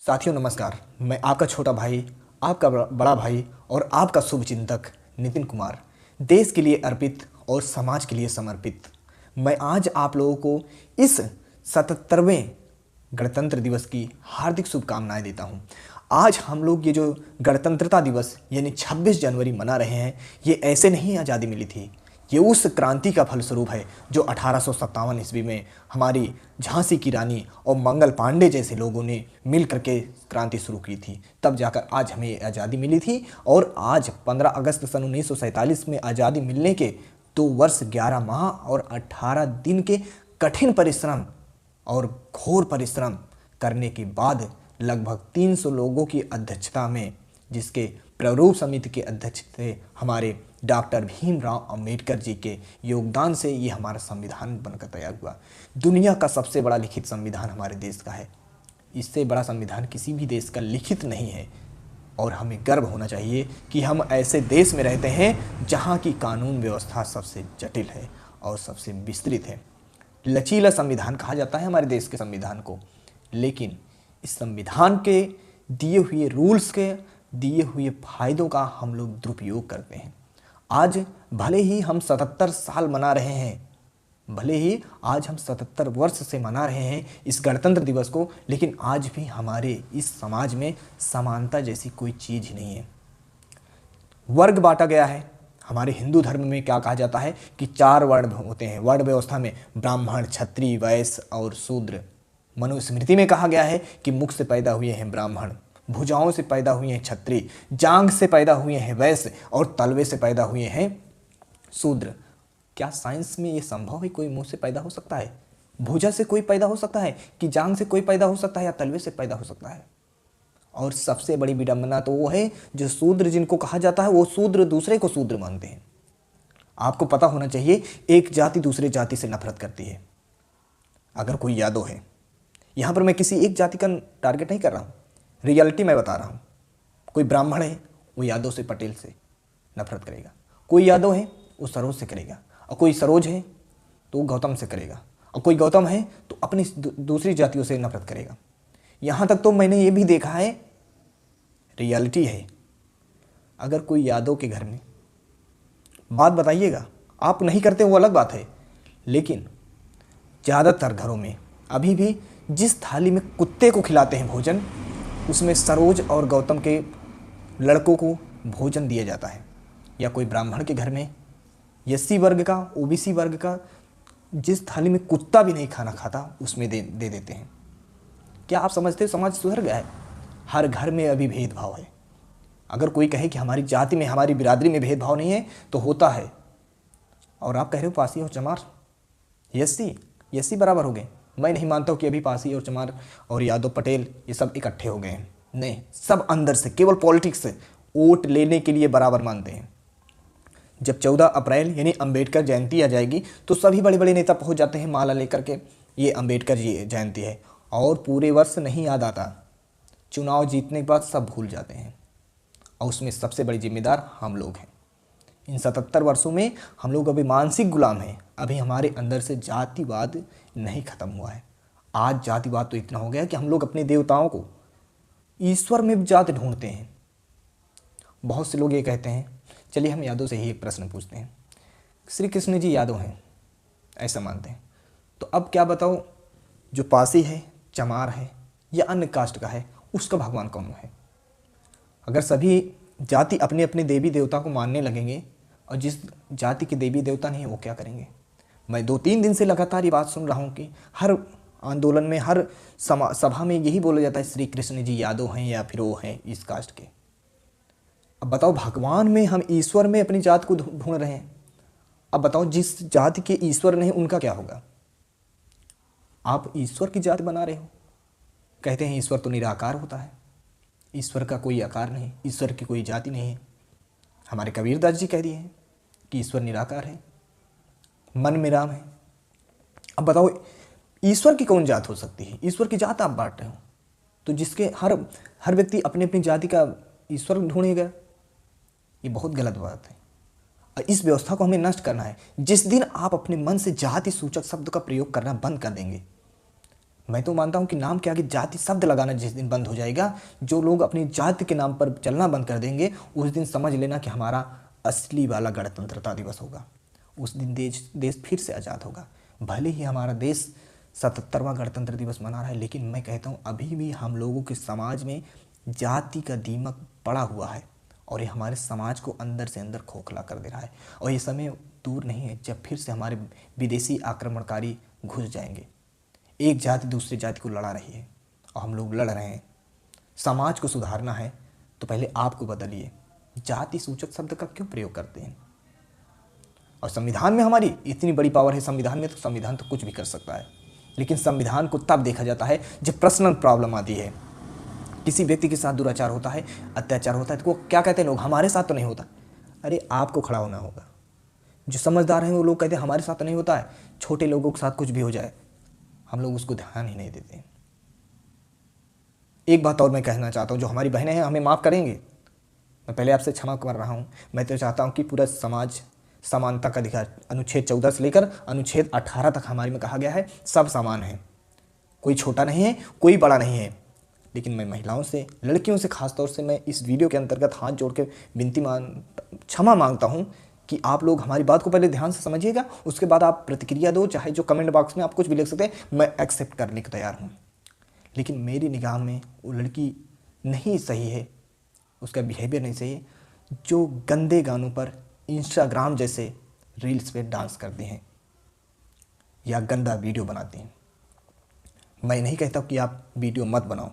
साथियों नमस्कार। मैं आपका छोटा भाई, आपका बड़ा भाई और आपका शुभचिंतक नितिन कुमार, देश के लिए अर्पित और समाज के लिए समर्पित। मैं आज आप लोगों को इस 77वें गणतंत्र दिवस की हार्दिक शुभकामनाएं देता हूं। आज हम लोग ये जो गणतंत्रता दिवस यानी 26 जनवरी मना रहे हैं, ये ऐसे नहीं आज़ादी मिली थी। ये उस क्रांति का फलस्वरूप है जो 1857 ईस्वी में हमारी झांसी की रानी और मंगल पांडे जैसे लोगों ने मिल करके क्रांति शुरू की थी। तब जाकर आज हमें आज़ादी मिली थी। और आज 15 अगस्त सन 1947 में आज़ादी मिलने के 2 वर्ष 11 माह और 18 दिन के कठिन परिश्रम और घोर परिश्रम करने के बाद लगभग 300 लोगों की अध्यक्षता में, जिसके प्रारूप समिति के अध्यक्ष थे हमारे डॉक्टर भीमराव अंबेडकर जी के योगदान से ये हमारा संविधान बनकर तैयार हुआ। दुनिया का सबसे बड़ा लिखित संविधान हमारे देश का है। इससे बड़ा संविधान किसी भी देश का लिखित नहीं है। और हमें गर्व होना चाहिए कि हम ऐसे देश में रहते हैं जहाँ की कानून व्यवस्था सबसे जटिल है और सबसे विस्तृत है। लचीला संविधान कहा जाता है हमारे देश के संविधान को, लेकिन इस संविधान के दिए हुए रूल्स के दिए हुए फायदों का हम लोग दुरुपयोग करते हैं। आज भले ही हम 77 साल मना रहे हैं, भले ही आज हम 77 वर्ष से मना रहे हैं इस गणतंत्र दिवस को, लेकिन आज भी हमारे इस समाज में समानता जैसी कोई चीज़ ही नहीं है। वर्ग बांटा गया है। हमारे हिंदू धर्म में क्या कहा जाता है कि 4 वर्ण होते हैं। वर्ण व्यवस्था में ब्राह्मण, क्षत्रिय, वैश्य और शूद्र। मनुस्मृति में कहा गया है कि मुख से पैदा हुए हैं ब्राह्मण, भुजाओं से पैदा हुए हैं क्षत्रिय, जांघ से पैदा हुए हैं वैश्य और तलवे से पैदा हुए हैं शूद्र। क्या साइंस में ये संभव है? कोई मुंह से पैदा हो सकता है? भुजा से कोई पैदा हो सकता है कि जांघ से कोई पैदा हो सकता है या तलवे से पैदा हो सकता है? और सबसे बड़ी विडंबना तो वो है जो शूद्र जिनको कहा जाता है, वो शूद्र दूसरे को शूद्र मानते हैं। आपको पता होना चाहिए, एक जाति दूसरे जाति से नफरत करती है। अगर कोई यादव है, यहाँ पर मैं किसी एक जाति का टारगेट नहीं कर रहा हूँ, रियलिटी मैं बता रहा हूँ। कोई ब्राह्मण है, वो यादव से, पटेल से नफरत करेगा। कोई यादव है, वो सरोज से करेगा। और कोई सरोज है तो वो गौतम से करेगा। और कोई गौतम है तो अपनी दूसरी जातियों से नफरत करेगा। यहाँ तक तो मैंने ये भी देखा है, रियलिटी है, अगर कोई यादव के घर में, बात बताइएगा, आप नहीं करते वो अलग बात है, लेकिन ज़्यादातर घरों में अभी भी जिस थाली में कुत्ते को खिलाते हैं भोजन, उसमें सरोज और गौतम के लड़कों को भोजन दिया जाता है। या कोई ब्राह्मण के घर में एससी वर्ग का, ओबीसी वर्ग का जिस थाली में कुत्ता भी नहीं खाना खाता, उसमें दे देते हैं। क्या आप समझते हो समाज सुधर गया है? हर घर में अभी भेदभाव है। अगर कोई कहे कि हमारी जाति में, हमारी बिरादरी में भेदभाव नहीं है, तो होता है। और आप कह रहे हो पासी और चमार एससी बराबर हो गए। मैं नहीं मानता हूँ कि अभी पासी और चमार और यादव, पटेल ये सब इकट्ठे हो गए हैं। नहीं, सब अंदर से केवल पॉलिटिक्स से वोट लेने के लिए बराबर मानते हैं। जब 14 अप्रैल यानी अंबेडकर जयंती आ जाएगी तो सभी बड़े बड़े नेता पहुंच जाते हैं माला लेकर के, ये अंबेडकर जी जयंती है, और पूरे वर्ष नहीं याद आता। चुनाव जीतने के बाद सब भूल जाते हैं, और उसमें सबसे बड़ी जिम्मेदार हम लोग हैं। इन 77 वर्षों में हम लोग अभी मानसिक गुलाम हैं। अभी हमारे अंदर से जातिवाद नहीं खत्म हुआ है। आज जातिवाद तो इतना हो गया कि हम लोग अपने देवताओं को, ईश्वर में जात ढूंढते हैं। बहुत से लोग ये कहते हैं, चलिए हम यादव से ही एक प्रश्न पूछते हैं। श्री कृष्ण जी यादव हैं, ऐसा मानते हैं, तो अब क्या बताओ, जो पासी है, चमार है या अन्य कास्ट का है, उसका भगवान कौन है? अगर सभी जाति अपने अपने देवी देवता को मानने लगेंगे, और जिस जाति के देवी देवता नहीं है वो क्या करेंगे? मैं 2-3 दिन से लगातार ये बात सुन रहा हूँ कि हर आंदोलन में, हर सभा में यही बोला जाता है, श्री कृष्ण जी यादव हैं या फिर वो हैं इस कास्ट के। अब बताओ, भगवान में, हम ईश्वर में अपनी जात को ढूंढ रहे हैं। अब बताओ, जिस जाति के ईश्वर नहीं उनका क्या होगा? आप ईश्वर की जात बना रहे हो। कहते हैं ईश्वर तो निराकार होता है, ईश्वर का कोई आकार नहीं, ईश्वर की कोई जाति नहीं है। हमारे कबीरदास जी कह दिए हैं कि ईश्वर निराकार है, मन में राम है। अब बताओ, ईश्वर की कौन जात हो सकती है? ईश्वर की जात आप बांट रहे हो, तो जिसके हर व्यक्ति अपनी अपनी जाति का ईश्वर ढूंढेगा, ये बहुत गलत बात है। और इस व्यवस्था को हमें नष्ट करना है। जिस दिन आप अपने मन से जाति सूचक शब्द का प्रयोग करना बंद कर देंगे, मैं तो मानता हूँ कि नाम के आगे जाति शब्द लगाना जिस दिन बंद हो जाएगा, जो लोग अपनी जाति के नाम पर चलना बंद कर देंगे, उस दिन समझ लेना कि हमारा असली वाला गणतंत्रता दिवस होगा। उस दिन देश फिर से आज़ाद होगा। भले ही हमारा देश 77वां गणतंत्र दिवस मना रहा है, लेकिन मैं कहता हूँ अभी भी हम लोगों के समाज में जाति का दीमक पड़ा हुआ है और ये हमारे समाज को अंदर से अंदर खोखला कर दे रहा है। और ये समय दूर नहीं है जब फिर से हमारे विदेशी आक्रमणकारी घुस जाएंगे। एक जाति दूसरी जाति को लड़ा रही है और हम लोग लड़ रहे हैं। समाज को सुधारना है तो पहले आपको बदलिए। जाति सूचक शब्द का क्यों प्रयोग करते हैं? और संविधान में हमारी इतनी बड़ी पावर है, संविधान में, तो संविधान तो कुछ भी कर सकता है। लेकिन संविधान को तब देखा जाता है जब पर्सनल प्रॉब्लम आती है। किसी व्यक्ति के साथ दुराचार होता है, अत्याचार होता है, तो वो क्या कहते हैं लोग, हमारे साथ तो नहीं होता। अरे आपको खड़ा होना होगा। जो समझदार हैं वो लोग कहते हैं हमारे साथ तो नहीं होता है, छोटे लोगों के साथ कुछ भी हो जाए हम लोग उसको ध्यान ही नहीं देते। एक बात और मैं कहना चाहता हूँ, जो हमारी बहनें हैं हमें माफ़ करेंगे, मैं पहले आपसे क्षमा कर रहा हूँ। मैं तो चाहता हूँ कि पूरा समाज समानता का अधिकार, अनुच्छेद 14 से लेकर अनुच्छेद 18 तक हमारे में कहा गया है, सब समान है, कोई छोटा नहीं है, कोई बड़ा नहीं है। लेकिन मैं महिलाओं से, लड़कियों से खासतौर से मैं इस वीडियो के अंतर्गत हाथ जोड़ के क्षमा मांगता हूँ कि आप लोग हमारी बात को पहले ध्यान से समझिएगा, उसके बाद आप प्रतिक्रिया दो, चाहे जो कमेंट बॉक्स में आप कुछ भी लिख सकते हैं, मैं एक्सेप्ट करने को तैयार हूँ। लेकिन मेरी निगाह में वो लड़की नहीं सही है, उसका बिहेवियर नहीं सही है जो गंदे गानों पर इंस्टाग्राम जैसे रील्स पे डांस करते हैं या गंदा वीडियो बनाते हैं। मैं नहीं कहता कि आप वीडियो मत बनाओ,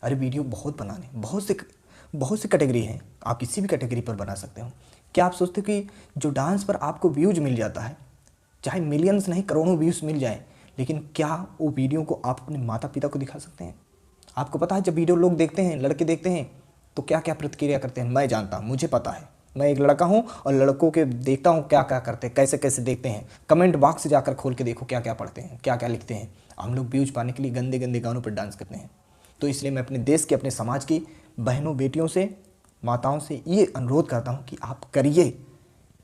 अरे वीडियो बहुत बनाने, बहुत से कैटेगरी हैं, आप किसी भी कैटेगरी पर बना सकते हो। क्या आप सोचते हो कि जो डांस पर आपको व्यूज मिल जाता है, चाहे मिलियंस नहीं करोड़ों व्यूज़ मिल जाए, लेकिन क्या वो वीडियो को आप अपने माता पिता को दिखा सकते हैं? आपको पता है जब वीडियो लोग देखते हैं, लड़के देखते हैं, तो क्या क्या प्रतिक्रिया करते हैं? मैं जानता हूँ, मुझे पता है, मैं एक लड़का हूँ और लड़कों के देखता हूँ क्या क्या करते हैं, कैसे कैसे देखते हैं। कमेंट बॉक्स से जाकर खोल के देखो क्या क्या पढ़ते हैं, क्या क्या लिखते हैं। हम लोग व्यूज पाने के लिए गंदे गंदे गानों पर डांस करते हैं। तो इसलिए मैं अपने देश के, अपने समाज की बहनों, बेटियों से, माताओं से ये अनुरोध करता हूँ कि आप करिए,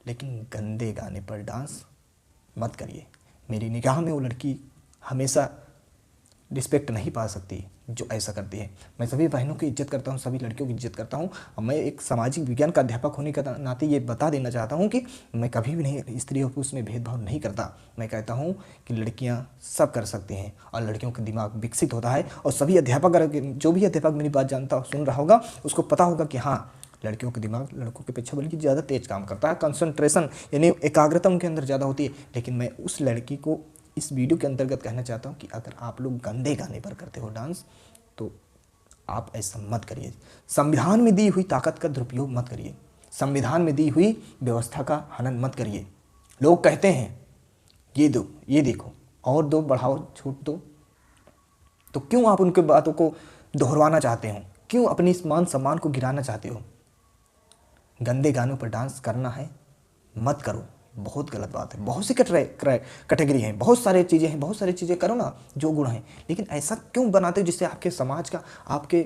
लेकिन गंदे गाने पर डांस मत करिए। मेरी निगाह में वो लड़की हमेशा रिस्पेक्ट नहीं पा सकती जो ऐसा करती है। मैं सभी बहनों की इज्जत करता हूँ, सभी लड़कियों की इज्जत करता हूँ। और मैं एक सामाजिक विज्ञान का अध्यापक होने के नाते ये बता देना चाहता हूँ कि मैं कभी भी नहीं स्त्री और पुरुष में भेदभाव नहीं करता। मैं कहता हूँ कि लड़कियाँ सब कर सकती हैं और लड़कियों का दिमाग विकसित होता है। और सभी अध्यापक, अगर जो भी अध्यापक मेरी बात जानता सुन रहा होगा, उसको पता होगा कि हाँ, लड़कियों का दिमाग लड़कों के अपेक्षा बल्कि ज़्यादा तेज काम करता है। कंसंट्रेशन यानी एकाग्रता उनके अंदर ज़्यादा होती है। लेकिन मैं उस लड़की को इस वीडियो के अंतर्गत कहना चाहता हूँ कि अगर आप लोग गंदे गाने पर करते हो डांस, तो आप ऐसा मत करिए। संविधान में दी हुई ताकत का दुरुपयोग मत करिए। संविधान में दी हुई व्यवस्था का हनन मत करिए। लोग कहते हैं ये दो, ये देखो, और दो, बढ़ाओ, छूट दो, तो क्यों आप उनके बातों को दोहराना चाहते हो? क्यों अपनी इस मान सम्मान को गिराना चाहते हो? गंदे गानों पर डांस करना है, मत करो, बहुत गलत बात है। बहुत सी कैटेगरी हैं, बहुत सारी चीज़ें हैं, बहुत सारी चीज़ें करो ना जो गुण हैं, लेकिन ऐसा क्यों बनाते हो जिससे आपके समाज का, आपके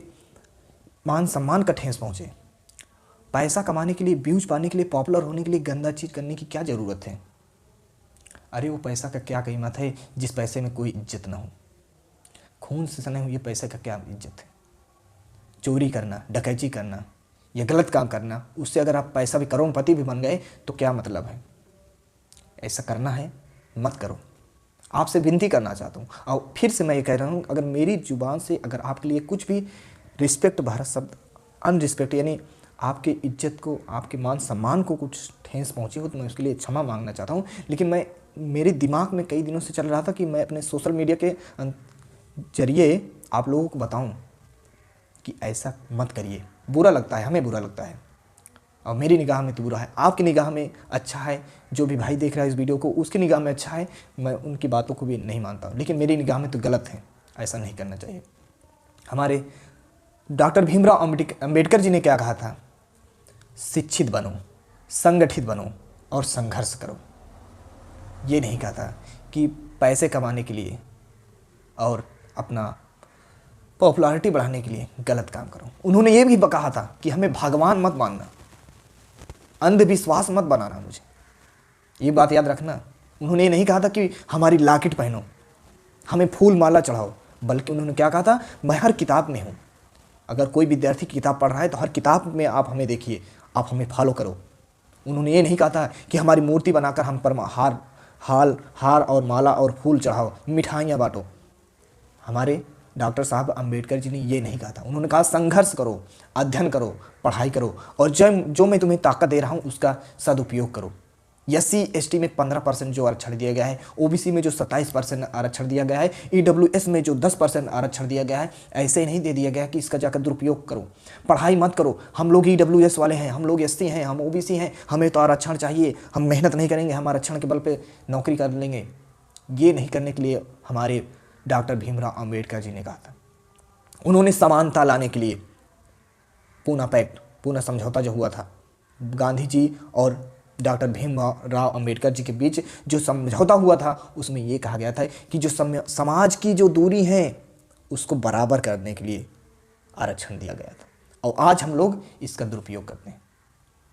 मान सम्मान का ठेस पहुँचे? पैसा कमाने के लिए, व्यूज पाने के लिए, पॉपुलर होने के लिए गंदा चीज़ करने की क्या ज़रूरत है? अरे वो पैसा का क्या कीमत है जिस पैसे में कोई इज्जत ना हो? खून से सने हुए पैसे का क्या इज्जत है? चोरी करना, डकैती करना या गलत काम करना, उससे अगर आप पैसा भी, करोड़पति भी बन गए तो क्या मतलब है? ऐसा करना है मत करो। आपसे विनती करना चाहता हूँ। और फिर से मैं ये कह रहा हूँ, अगर मेरी जुबान से अगर आपके लिए कुछ भी रिस्पेक्ट भारत शब्द अनरिस्पेक्ट यानी आपके इज्जत को, आपके मान सम्मान को कुछ ठेस पहुँची हो, तो मैं उसके लिए क्षमा मांगना चाहता हूँ। लेकिन मेरे दिमाग में कई दिनों से चल रहा था कि मैं अपने सोशल मीडिया के जरिए आप लोगों को बताऊँ कि ऐसा मत करिए। बुरा लगता है, हमें बुरा लगता है, और मेरी निगाह में तो बुरा है। आपकी निगाह में अच्छा है, जो भी भाई देख रहा है इस वीडियो को उसकी निगाह में अच्छा है, मैं उनकी बातों को भी नहीं मानता हूँ, लेकिन मेरी निगाह में तो गलत है। ऐसा नहीं करना चाहिए। हमारे डॉक्टर भीमराव अंबेडकर जी ने क्या कहा था? शिक्षित बनो, संगठित बनो और संघर्ष करो। ये नहीं कहा था कि पैसे कमाने के लिए और अपना पॉपुलैरिटी बढ़ाने के लिए गलत काम करो। उन्होंने ये भी कहा था कि हमें भगवान मत मानना, अंधविश्वास मत बनाना। मुझे ये बात याद रखना। उन्होंने ये नहीं कहा था कि हमारी लॉकेट पहनो, हमें फूल माला चढ़ाओ, बल्कि उन्होंने क्या कहा था, मैं हर किताब में हूँ। अगर कोई विद्यार्थी किताब पढ़ रहा है तो हर किताब में आप हमें देखिए, आप हमें फॉलो करो। उन्होंने ये नहीं कहा था कि हमारी मूर्ति बनाकर हम पर हार और माला और फूल चढ़ाओ, मिठाइयाँ बांटो। हमारे डॉक्टर साहब अंबेडकर जी ने ये नहीं कहा था। उन्होंने कहा संघर्ष करो, अध्ययन करो, पढ़ाई करो, और जो मैं तुम्हें ताकत दे रहा हूँ उसका सदुपयोग करो। SC ST में 15% जो आरक्षण दिया गया है, OBC में जो 27% आरक्षण दिया गया है, EWS में जो 10% आरक्षण दिया गया है, ऐसे ही नहीं दे दिया गया कि इसका जाकर दुरुपयोग करो। पढ़ाई मत करो, हम लोग EWS वाले हैं, हम लोग SC हैं, हम OBC हैं, हमें तो आरक्षण चाहिए, हम मेहनत नहीं करेंगे, हम आरक्षण के बल पर नौकरी कर लेंगे। ये नहीं करने के लिए हमारे डॉक्टर भीमराव अंबेडकर जी ने कहा था। उन्होंने समानता लाने के लिए पूना पैक्ट, पूना समझौता जो हुआ था, गांधी जी और डॉक्टर भीमराव अंबेडकर जी के बीच जो समझौता हुआ था, उसमें यह कहा गया था कि जो समाज की जो दूरी है उसको बराबर करने के लिए आरक्षण दिया गया था। और आज हम लोग इसका दुरुपयोग करते हैं,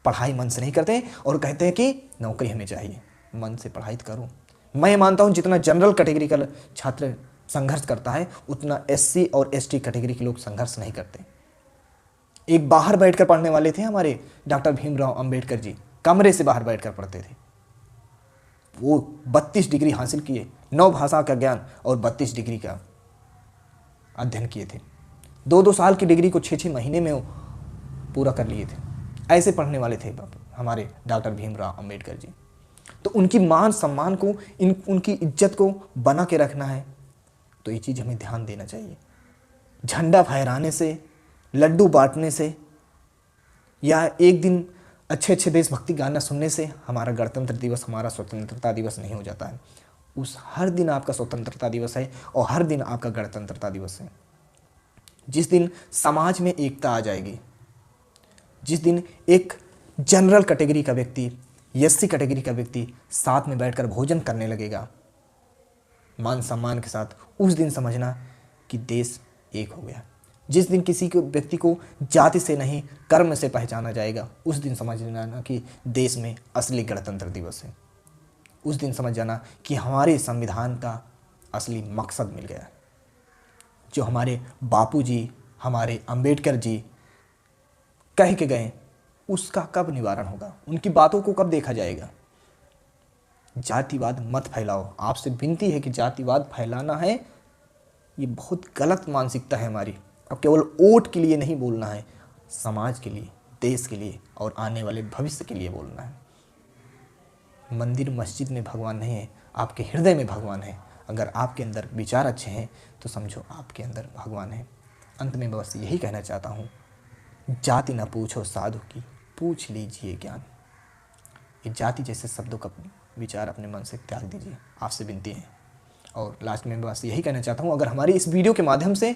पढ़ाई मन से नहीं करते और कहते हैं कि नौकरी हमें चाहिए। मन से पढ़ाई करो। मैं मानता हूँ जितना जनरल कैटेगरी का छात्र संघर्ष करता है, उतना SC और ST कैटेगरी के लोग संघर्ष नहीं करते। एक बाहर बैठकर पढ़ने वाले थे हमारे डॉक्टर भीमराव अंबेडकर जी, कमरे से बाहर बैठकर पढ़ते थे। वो 32 डिग्री हासिल किए, 9 भाषा का ज्ञान और 32 डिग्री का अध्ययन किए थे। 2-2 साल की डिग्री को 6-6 महीने में वो पूरा कर लिए थे। ऐसे पढ़ने वाले थे हमारे डॉक्टर भीमराव अंबेडकर जी। तो उनकी मान सम्मान को, उनकी इज्जत को बना के रखना है, तो ये चीज़ हमें ध्यान देना चाहिए। झंडा फहराने से, लड्डू बांटने से, या एक दिन अच्छे अच्छे देशभक्ति गाना सुनने से हमारा गणतंत्र दिवस, हमारा स्वतंत्रता दिवस नहीं हो जाता है। उस हर दिन आपका स्वतंत्रता दिवस है और हर दिन आपका गणतंत्रता दिवस है। जिस दिन समाज में एकता आ जाएगी, जिस दिन एक जनरल कैटेगरी का व्यक्ति, SC कैटेगरी का व्यक्ति साथ में बैठकर भोजन करने लगेगा मान सम्मान के साथ, उस दिन समझना कि देश एक हो गया। जिस दिन किसी को व्यक्ति को जाति से नहीं कर्म से पहचाना जाएगा, उस दिन समझ जाना कि देश में असली गणतंत्र दिवस है। उस दिन समझ जाना कि हमारे संविधान का असली मकसद मिल गया। जो हमारे बापूजी, हमारे अंबेडकर जी कह के गए, उसका कब निवारण होगा, उनकी बातों को कब देखा जाएगा। जातिवाद मत फैलाओ। आपसे विनती है कि जातिवाद फैलाना है, ये बहुत गलत मानसिकता है हमारी। अब केवल वोट के लिए नहीं बोलना है, समाज के लिए, देश के लिए और आने वाले भविष्य के लिए बोलना है। मंदिर मस्जिद में भगवान नहीं है, आपके हृदय में भगवान है। अगर आपके अंदर विचार अच्छे हैं तो समझो आपके अंदर भगवान है। अंत में बस यही कहना चाहता हूँ, जाति न पूछो साधु की, पूछ लीजिए ज्ञान। ये जाति जैसे शब्दों का विचार अपने मन से त्याग दीजिए, आपसे विनती है। और लास्ट में बस यही कहना चाहता हूँ, अगर हमारी इस वीडियो के माध्यम से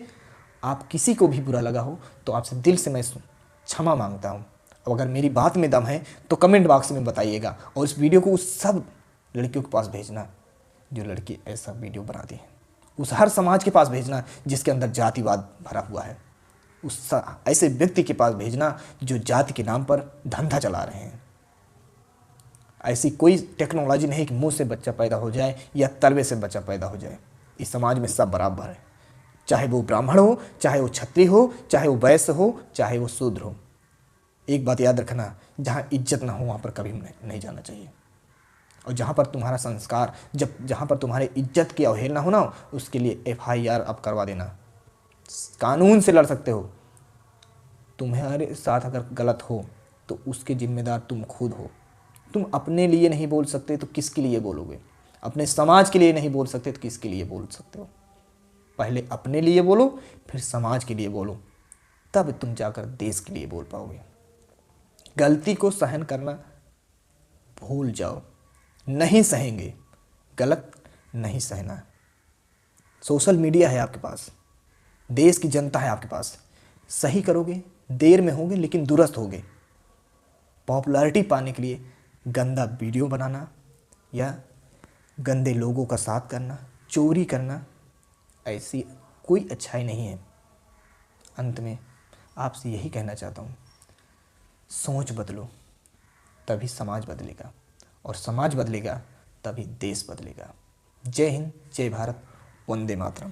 आप किसी को भी बुरा लगा हो तो आपसे दिल से मैं क्षमा मांगता हूँ। और अगर मेरी बात में दम है तो कमेंट बॉक्स में बताइएगा, और इस वीडियो को उस सब लड़कियों के पास भेजना जो लड़की ऐसा वीडियो बनाती है, उस हर समाज के पास भेजना जिसके अंदर जातिवाद भरा हुआ है, उस ऐसे व्यक्ति के पास भेजना जो जाति के नाम पर धंधा चला रहे हैं। ऐसी कोई टेक्नोलॉजी नहीं कि मुंह से बच्चा पैदा हो जाए या तलवे से बच्चा पैदा हो जाए। इस समाज में सब बराबर है, चाहे वो ब्राह्मण हो, चाहे वो क्षत्रिय हो, चाहे वो वैश्य हो, चाहे वो शूद्र हो। एक बात याद रखना, जहाँ इज्जत ना हो वहाँ पर कभी नहीं जाना चाहिए। और जहाँ पर तुम्हारा संस्कार, जहाँ पर तुम्हारे इज्जत की अवहेलना हो ना, उसके लिए FIR अब करवा देना। कानून से लड़ सकते हो। तुम्हारे साथ अगर गलत हो तो उसके जिम्मेदार तुम खुद हो। तुम अपने लिए नहीं बोल सकते तो किसके लिए बोलोगे? अपने समाज के लिए नहीं बोल सकते तो किसके लिए बोल सकते हो? पहले अपने लिए बोलो, फिर समाज के लिए बोलो, तब तुम जाकर देश के लिए बोल पाओगे। गलती को सहन करना भूल जाओ, नहीं सहेंगे, गलत नहीं सहना। सोशल मीडिया है आपके पास, देश की जनता है आपके पास, सही करोगे, देर में होगे लेकिन दुरुस्त होगे। पॉपुलैरिटी पाने के लिए गंदा वीडियो बनाना या गंदे लोगों का साथ करना, चोरी करना, ऐसी कोई अच्छाई नहीं है। अंत में आपसे यही कहना चाहता हूँ, सोच बदलो तभी समाज बदलेगा, और समाज बदलेगा तभी देश बदलेगा। जय हिंद, जय भारत, वंदे मातरम।